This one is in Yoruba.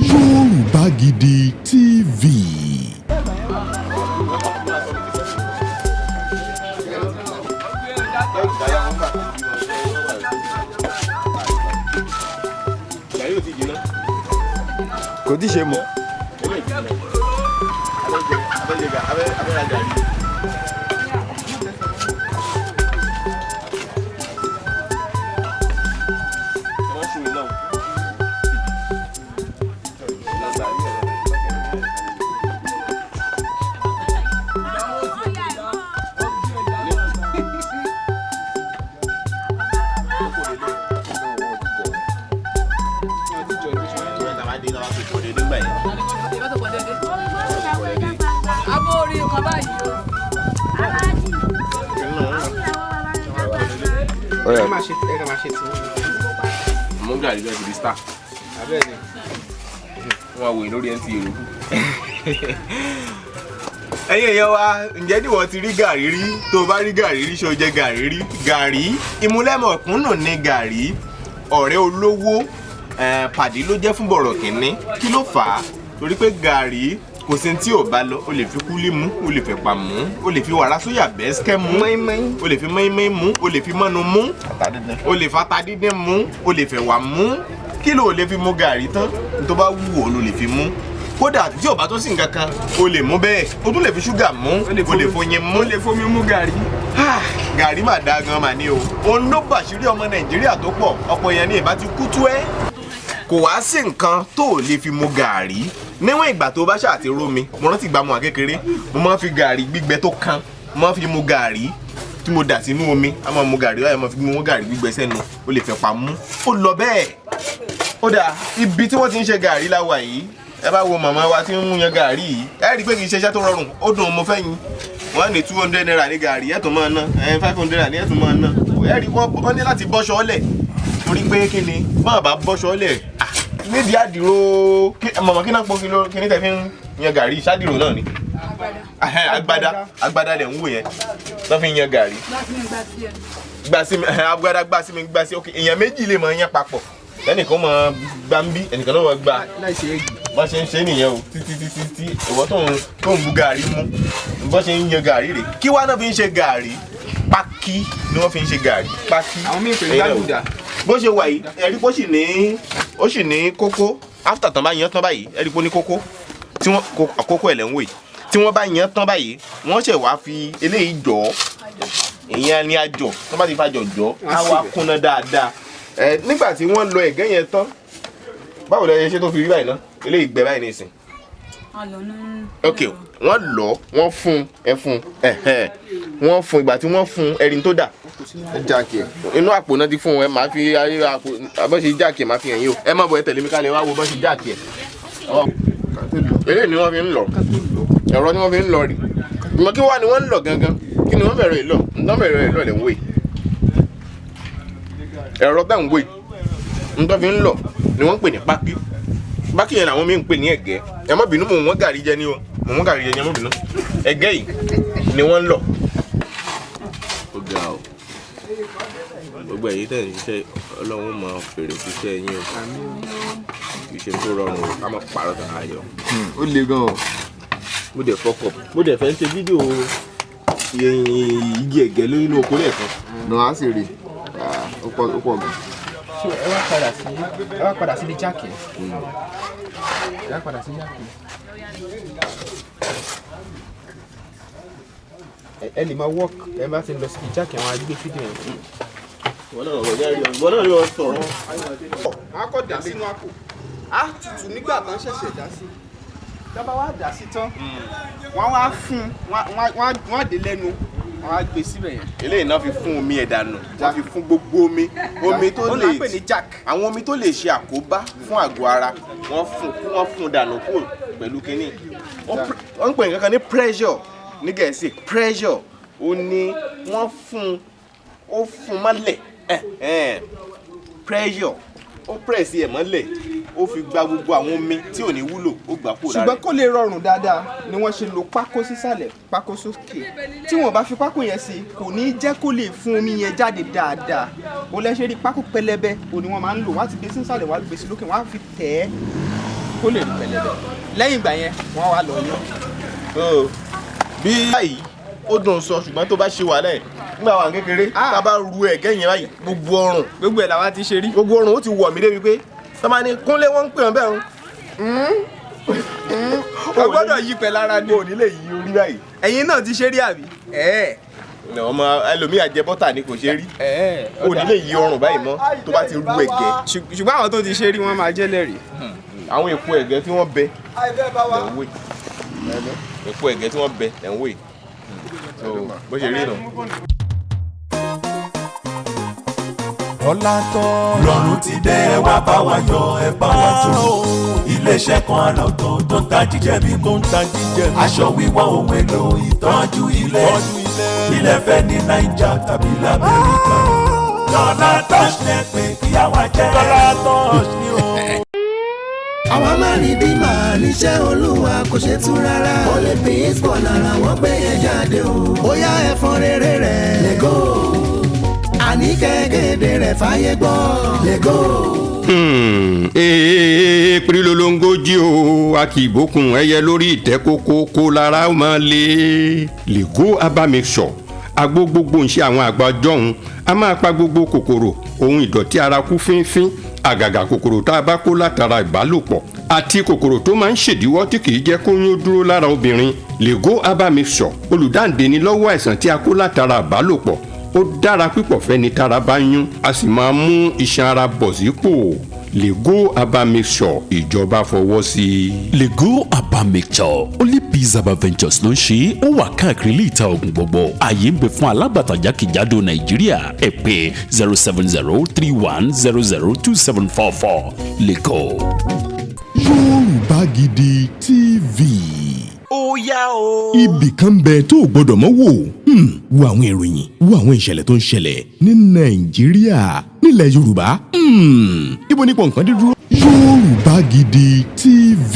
Yoruba Gidi TV. Kò tí ṣe mọ́. Mo Gari lọ di star. Abẹ́ni. Wọ́n wò lórí NT Yoruba. Ẹ̀yin èèyàn wa, ǹjẹ́ níwọ̀n ti rí Gari rí? Tó bá rí Gari rí, ṣó jẹ́ Gari rí? Gari, ìmúlẹ̀mọ̀kúnnù ni Gari. Ọ̀rẹ́ olówó pàdé ló jẹ́ fún bọ̀rọ̀ kìnní. Kí ló fà á? Torí pé Gari kò sí tí ò bá lọ, o lè fi kúlí mú, o lè fi pa mú, o lè fi wàrà sóyà bẹ́sikẹ́ mú, o lè fi mọ́ínmọ́ín mú, o lè fi mọ́nu mú, o lè fata dídín mú, o lè fẹ̀wà mú. Kí ló lè fi mú Gari tán? Tó bá wù ọ́ ló lè fi mú. Kódà tí ò bá tó sí nǹkan kan, o lè mú bẹ́ẹ̀. O tún lè fi ṣúgà mú, o lè foyin mú, O lè fomi mú Gari. Gari mà dáa gan mà ní o. Òun ló bàṣírí ọmọ Nàìjíríà tó pọ̀. Ọ̀pọ̀ èèyàn ní ìbá ti kú tú ẹ́. Kò wá sí nǹkan tó ò lè fi mú Gari. Níwọ̀n ìgbà tó bá ṣáà ti rómi, mo rántí ìgbà mo wà kékeré, mo máa ń fi Gari gbígbẹ tó kan, mo máa ń fi mú Gari tí mo dà sínú omi, a máa mú Gari báyìí, mo máa fi mú Gari gbígbẹ sẹ́nu, o lè fẹ́ pa mú. Ó lọ bẹ́ẹ̀. Ó dà, ibi tí wọ́n ti ń ṣe Gari láwa yìí, ẹ bá wo màmá wa tí ń mú yan Gari yìí, ẹ rí i pé kì í ṣe iṣẹ́ tó rọrùn, ó dùn ọmọ fẹ́yìn. Wọ́n ní 200 naira ní Gari, ẹ̀ tó máa ná, 500 naira ní ẹ̀ tó máa ná. Ẹ rí i wọ́n ní láti bọ́ṣọ ọ́lẹ̀, torí pé kí ni, bọ́n bá bọ́ṣọ ọ́lẹ̀, nídìí àdìrò mọ̀mọ́ kí náà pọ̀ kí ní tẹ́ fi ń yan Gari ṣáàdìrò náà ni. Agbada lẹ̀ ń wò yẹn lọ́ fi ń yan Gari. Gbà sí mi agbada gbà sí mi gbà sí ok èèyàn méjì lè mọ̀ yan papọ̀ ẹnìkan mọ̀ gbà ń bí ẹnìkan náà mọ̀ gbà bọ́n ṣe ń ṣe nìyẹn o títí ìwọ tó ń bu Gari mú bọ́n ṣe ń yan Gari rè kí wá náà fi ń ṣe Gari pákí ni wọ́n fi ń ṣe Gari pákí. Àwọn míì pè ní gbàgùdà. Bó ṣe wà yìí ẹ̀rí bó sì ní kókó after tán bá yan tán báyìí ẹ̀rí bó ní kókó tí wọ́n kókó ẹ̀ lẹ́ ń wò yìí tí wọ́n bá yan tán báyìí wọ́n ṣẹ̀ wá fi eléyìí jọ ìyẹn ni àjọ tó bá ti fa jọ̀jọ́ á wá kúnná dáadáa nígbà tí wọ́n lọ ẹ̀gẹ́ yẹn tán báwo lẹ ṣe tó fi rí báyìí ná eléyìí gbẹ báyìí nísìn. Ok wọ́n lọ wọ́n fún wọ́n fún ìgbà tí wọ́n fún ẹ̀rín tó dà jáàkì inú àpò náà ti fún ẹ máa fi ayé àpò bọ́ ṣe jáàkì máa fi hàn yín o ẹ má bọ̀ ẹ tẹ̀lé mi kálẹ̀ wá wo bọ́ ṣe jáàkì ẹ̀. eré ni wọ́n fi ń lọ ẹ̀rọ ni wọ́n fi ń lọ rì ìmọ̀ kí wá ni wọ́n ń lọ gangan kí ni wọ́n bẹ̀rẹ̀ ìlọ lẹ̀ ń wé ẹ̀rọ tá ń wé ń tọ́ fi ń lọ ni wọ́n ń pè ní pákí pákí yẹn làwọn míì ń pè ní ẹ̀gẹ́ ẹ má bínú mò ń wọ́n Gari jẹ ní o mò ń wọ́n Gari jẹ ní ẹ má bínú ẹ̀gẹ́ yìí ni wọ́n ń lọ. Ó ga o gbogbo ẹ̀yin tẹ̀ ń ṣiṣẹ́ Ọlọ́run máa fèrè ṣiṣẹ́ yín o kì í ṣe tó rọrùn o ká má parọ́ tàn á yọ. Ó le gan o. Mo dẹ̀ fọkọ̀ mo dẹ̀ fẹ́ ṣe fídíò igi ẹ̀gẹ́ lórí inú oko lẹ́ẹ̀kan. Náà á sì rí ó pọ̀ gan. ẹ wá padà sí ilé jáàkì ẹ wá padà sí jáàkì ẹ lè máa work ẹ bá ti lọ sí ilé jáàkì àwọn agbé fídíò yẹn. Wọ́n náà rí ọ sọ̀rọ̀. a kọ́ dà sínú àpò a tutù nígbà tán ṣẹ̀ṣẹ̀ dá sí dábàá wá dà sí tán wọ́n wá fún wọ́n á dé lẹ́nu wọ́n á gbé síbẹ̀ yẹn. Eléyìí náà fi fún omi ẹ̀ dànù wọ́n fi fún gbogbo omi tó lè àwọn omi tó lè ṣe àkóbá fún àgọ́ ara wọ́n fún dànù kúrò pẹ̀lú kínní. Wọ́n ń pè nǹkan kan ní pressure ní Gẹ̀ẹ́sì pressure ó ní wọ́n fún mọ́lẹ̀ pressure ó press ẹ̀ mọ́lẹ̀ ó fi gba gbogbo àwọn omi tí ò ní wúlò ó gbà kúrò lára. ṣùgbọ́n kó lè rọrùn dáadáa ni wọ́n ṣe lo pákó sísàlẹ̀ pákó sókè tí wọ́n bá fi pákó yẹn sí kò ní jẹ́ kó lè fún omi yẹn jáde dáadáa ó lẹ́sẹ̀ rí pákó pẹlẹbẹ òní wọ́n máa ń lò wọ́n á ti gbé sísàlẹ̀ wọ́n á gbé sí lókè wọ́n á fi tẹ̀ ẹ́ kó lè rí pẹlẹbẹ lẹ́yìn ìgbà yẹn wọ́n wá lọ yán. bí báyìí ó dùn sọ ṣùgbọ́n tó bá ṣe wàhálà ẹ̀ nígbà wà kékeré tá a bá ru ẹ̀gẹ́ yẹn báyìí gbogbo ọrùn gbogbo ẹ̀ làwa ti ṣe rí. gbogbo ọrùn ó ti wọ̀ mí débi pé tọ́ba ní kúnlé wọ́n ń pè wọ́n bẹ́ẹ̀ o gbọ́dọ̀ yí pẹ̀ lára ni. o nílé yí orí báyìí. ẹ̀yin náà ti ṣe rí àbí. ọmọ ẹlòmíà jẹ bọ́tà ni kò ṣe rí. o nílé yí ọrùn báyìí mọ́ tó bá ti ru ẹ̀gẹ́. ṣùgbọ́n àwọn tó ti ṣe rí wọ́n máa jẹ́ lẹ́rìí. àwọn èpo ẹ̀gẹ́ tí wọ́n bẹ lẹ́wọ̀ èpo ẹ̀gẹ́ tí wọ́n bẹ lẹ́wọ̀ bó ṣe rí nù. ọlá tán lọ́run ti dé ẹ wá bá wa yọ ẹ bá wa jó iléeṣẹ́ kan àlọ́tọ̀ tó ń ta jíjẹ mímu aṣọ wíwọ̀ ohun èlò ìtọ́jú ilé fẹ́ ní Naija tàbí l'Amẹ́ríkà Dọ́là Touch lẹ pé kíyàwó jẹ́ Dọ́là Touch ni o. àwa máa ní bí màá níṣẹ́ olúwa kò ṣe tún rárá ó lè fi ìsbọ̀ lára wọ́n gbé yẹn jáde o ó yá ẹ̀fọn rere rẹ̀ lẹ́gọ́ àní kẹ́kẹ́dẹ́ rẹ̀ fàyè gbọ́ lẹ́gọ́. Pirilolongoji o a kì í bókun ẹyẹ lórí ìtẹ́ kókó kó lára ó máa lé lego abamixọ agbó gbogbo ń ṣe àwọn àgbà jọ̀hún a máa pa gbogbo kòkòrò ohun ìdọ̀tí ara kú fínfín àgàgà kòkòrò tá a bá kó látara ìbálòpọ̀ àti kòkòrò tó máa ń ṣèdíwọ́ tí kì í jẹ́ kó yún dúró lára obìnrin lego abamixọ olùdáǹdè ni lọ́wọ́ àìsàn tí a kó látara ìbálòpọ̀ ó dára pípọ̀ fẹ́ni tára bá yún a sì máa mú iṣan ara bọ̀ sípò lego abamixọ ìjọba fọwọ́ sí i. lego abamixọ only peace herbal ventures ló ń ṣe ó wà káàkiri ilé ìta oògùn gbogbo ààyè ń bẹ fún alágbàtà jákèjádò nàìjíríà ẹ pè 07031002744 lego. Yorùbá Gidi TV. ó yá o. ibì kan bẹ tó o gbọdọ̀ mọ́ wò wo àwọn ìròyìn wo àwọn ìṣẹ̀lẹ̀ tó ń ṣẹlẹ̀ ní nàìjíríà nílẹ̀ yorùbá ibo nípò nǹkan dídúró. Yorùbá Gidi TV.